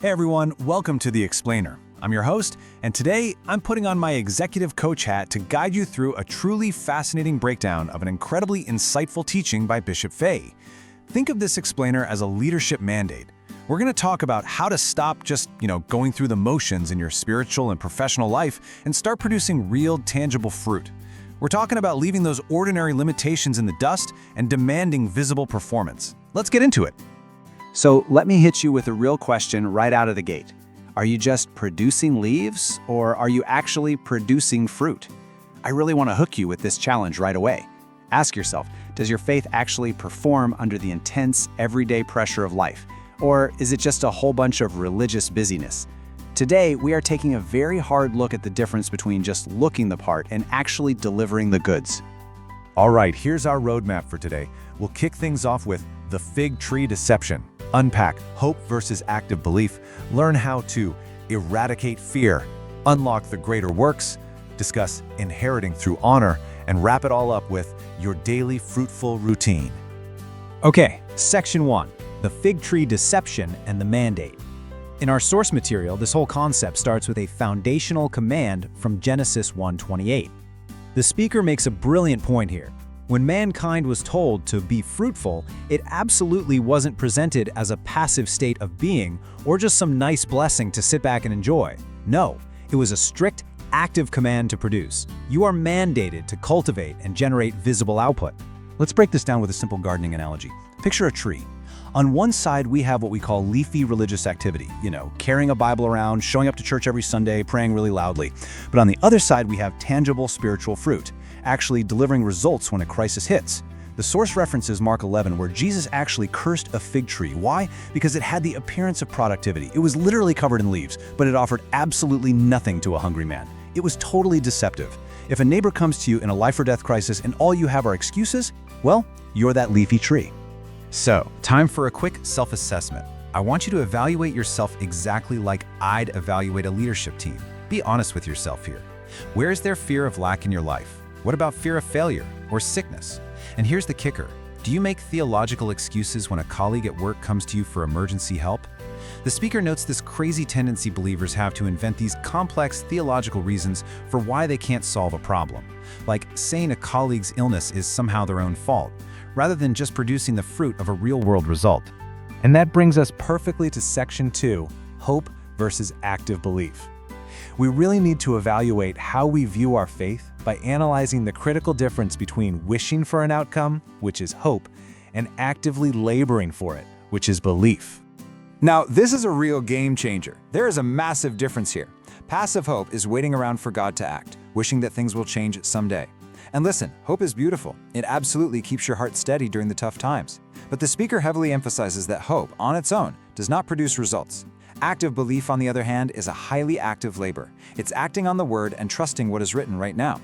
Hey everyone, welcome to The Explainer. I'm your host, and today I'm putting on my executive coach hat to guide you through a truly fascinating breakdown of an incredibly insightful teaching by Bishop Feyi. Think of this explainer as a leadership mandate. We're going to talk about how to stop just, going through the motions in your spiritual and professional life and start producing real, tangible fruit. We're talking about leaving those ordinary limitations in the dust and demanding visible performance. Let's get into it. So let me hit you with a real question right out of the gate. Are you just producing leaves, or are you actually producing fruit? I really want to hook you with this challenge right away. Ask yourself, does your faith actually perform under the intense, everyday pressure of life? Or is it just a whole bunch of religious busyness? Today, we are taking a very hard look at the difference between just looking the part and actually delivering the goods. All right, here's our roadmap for today. We'll kick things off with the fig tree deception. Unpack hope versus active belief, learn how to eradicate fear, unlock the greater works, discuss inheriting through honor, and wrap it all up with your daily fruitful routine. Okay, Section 1, the fig tree deception and the mandate. In our source material, this whole concept starts with a foundational command from Genesis 1:28. The speaker makes a brilliant point here. When mankind was told to be fruitful, it absolutely wasn't presented as a passive state of being or just some nice blessing to sit back and enjoy. No, it was a strict, active command to produce. You are mandated to cultivate and generate visible output. Let's break this down with a simple gardening analogy. Picture a tree. On one side, we have what we call leafy religious activity, carrying a Bible around, showing up to church every Sunday, praying really loudly. But on the other side, we have tangible spiritual fruit, actually delivering results when a crisis hits. The source references Mark 11, where Jesus actually cursed a fig tree. Why? Because it had the appearance of productivity. It was literally covered in leaves, but it offered absolutely nothing to a hungry man. It was totally deceptive. If a neighbor comes to you in a life or death crisis and all you have are excuses, well, you're that leafy tree. So, time for a quick self-assessment. I want you to evaluate yourself exactly like I'd evaluate a leadership team. Be honest with yourself here. Where is there fear of lack in your life? What about fear of failure or sickness? And here's the kicker. Do you make theological excuses when a colleague at work comes to you for emergency help? The speaker notes this crazy tendency believers have to invent these complex theological reasons for why they can't solve a problem, like saying a colleague's illness is somehow their own fault, rather than just producing the fruit of a real-world result. And that brings us perfectly to Section 2, hope versus active belief. We really need to evaluate how we view our faith by analyzing the critical difference between wishing for an outcome, which is hope, and actively laboring for it, which is belief. Now, this is a real game changer. There is a massive difference here. Passive hope is waiting around for God to act, wishing that things will change someday. And listen, hope is beautiful. It absolutely keeps your heart steady during the tough times. But the speaker heavily emphasizes that hope, on its own, does not produce results. Active belief, on the other hand, is a highly active labor. It's acting on the word and trusting what is written right now.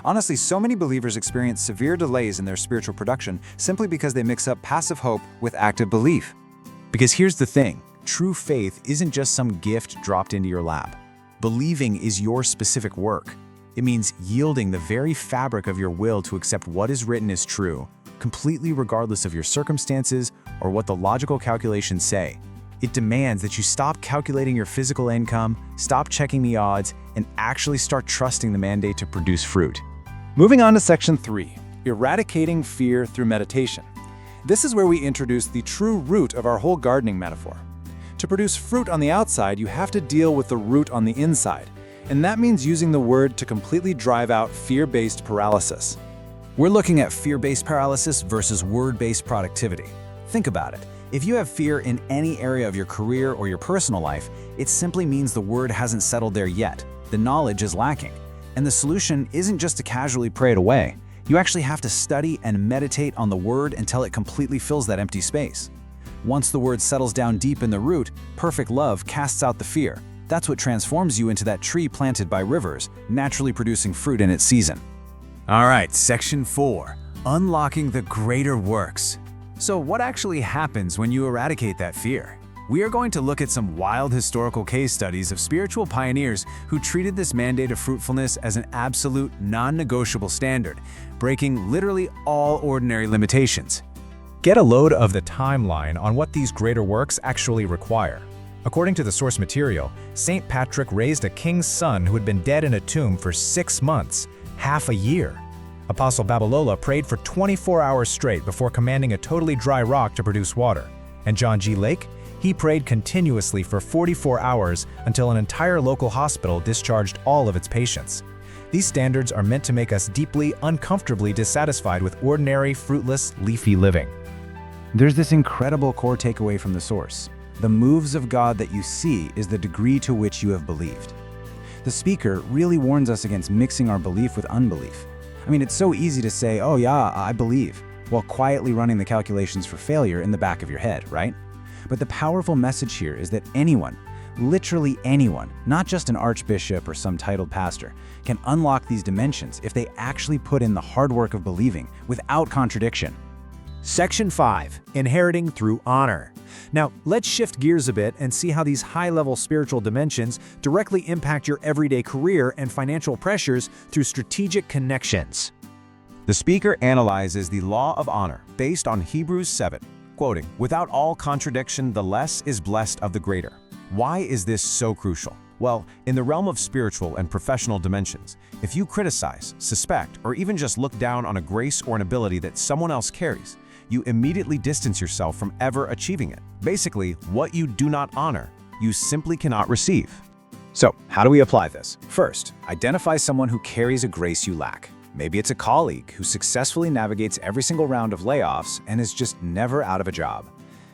Honestly, so many believers experience severe delays in their spiritual production simply because they mix up passive hope with active belief. Because here's the thing, true faith isn't just some gift dropped into your lap. Believing is your specific work. It means yielding the very fabric of your will to accept what is written is true, completely regardless of your circumstances or what the logical calculations say. It demands that you stop calculating your physical income, stop checking the odds, and actually start trusting the mandate to produce fruit. Moving on to Section 3, eradicating fear through meditation. This is where we introduce the true root of our whole gardening metaphor. To produce fruit on the outside, you have to deal with the root on the inside. And that means using the word to completely drive out fear-based paralysis. We're looking at fear-based paralysis versus word-based productivity. Think about it. If you have fear in any area of your career or your personal life, it simply means the word hasn't settled there yet. The knowledge is lacking. And the solution isn't just to casually pray it away. You actually have to study and meditate on the word until it completely fills that empty space. Once the word settles down deep in the root, perfect love casts out the fear. That's what transforms you into that tree planted by rivers, naturally producing fruit in its season. All right, Section 4, unlocking the greater works. So what actually happens when you eradicate that fear? We are going to look at some wild historical case studies of spiritual pioneers who treated this mandate of fruitfulness as an absolute, non-negotiable standard, breaking literally all ordinary limitations. Get a load of the timeline on what these greater works actually require. According to the source material, St. Patrick raised a king's son who had been dead in a tomb for 6 months, half a year. Apostle Babalola prayed for 24 hours straight before commanding a totally dry rock to produce water. And John G. Lake? He prayed continuously for 44 hours until an entire local hospital discharged all of its patients. These standards are meant to make us deeply, uncomfortably dissatisfied with ordinary, fruitless, leafy living. There's this incredible core takeaway from the source. The moves of God that you see is the degree to which you have believed. The speaker really warns us against mixing our belief with unbelief. I mean, it's so easy to say, oh yeah, I believe, while quietly running the calculations for failure in the back of your head, right? But the powerful message here is that anyone, literally anyone, not just an archbishop or some titled pastor, can unlock these dimensions if they actually put in the hard work of believing without contradiction. Section 5. Inheriting through honor. Now, let's shift gears a bit and see how these high-level spiritual dimensions directly impact your everyday career and financial pressures through strategic connections. The speaker analyzes the law of honor based on Hebrews 7, quoting, "Without all contradiction, the less is blessed of the greater." Why is this so crucial? Well, in the realm of spiritual and professional dimensions, if you criticize, suspect, or even just look down on a grace or an ability that someone else carries, you immediately distance yourself from ever achieving it. Basically, what you do not honor, you simply cannot receive. So, how do we apply this? First, identify someone who carries a grace you lack. Maybe it's a colleague who successfully navigates every single round of layoffs and is just never out of a job.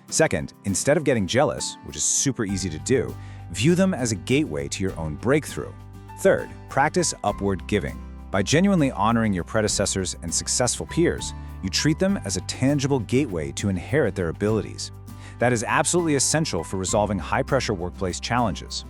Second, instead of getting jealous, which is super easy to do, view them as a gateway to your own breakthrough. Third, practice upward giving. By genuinely honoring your predecessors and successful peers, you treat them as a tangible gateway to inherit their abilities. That is absolutely essential for resolving high-pressure workplace challenges.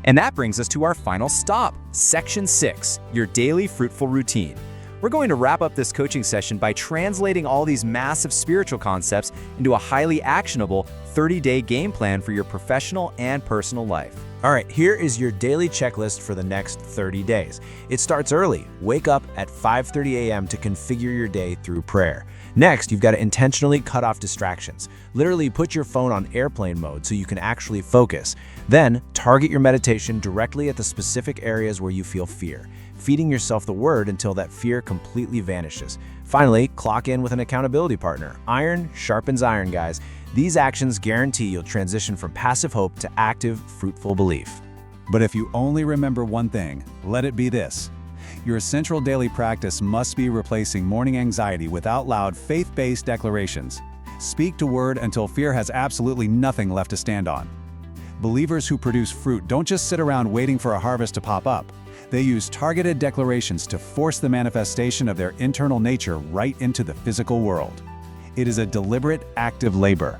And that brings us to our final stop, Section 6, your daily fruitful routine. We're going to wrap up this coaching session by translating all these massive spiritual concepts into a highly actionable 30-day game plan for your professional and personal life. All right, here is your daily checklist for the next 30 days. It starts early. Wake up at 5:30 a.m. to configure your day through prayer. Next, you've got to intentionally cut off distractions. Literally put your phone on airplane mode so you can actually focus. Then, target your meditation directly at the specific areas where you feel fear, feeding yourself the word until that fear completely vanishes. Finally, clock in with an accountability partner. Iron sharpens iron, guys. These actions guarantee you'll transition from passive hope to active, fruitful belief. But if you only remember one thing, let it be this. Your central daily practice must be replacing morning anxiety with out loud, faith-based declarations. Speak to word until fear has absolutely nothing left to stand on. Believers who produce fruit don't just sit around waiting for a harvest to pop up. They use targeted declarations to force the manifestation of their internal nature right into the physical world. It is a deliberate, active labor.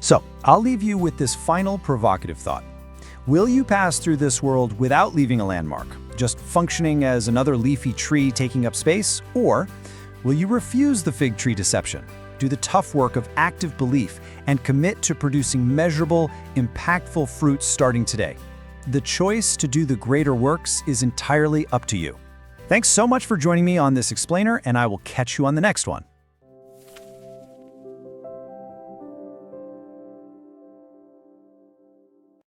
So, I'll leave you with this final provocative thought. Will you pass through this world without leaving a landmark, just functioning as another leafy tree taking up space? Or will you refuse the fig tree deception, do the tough work of active belief, and commit to producing measurable, impactful fruits starting today? The choice to do the greater works is entirely up to you. Thanks so much for joining me on this explainer, and I will catch you on the next one.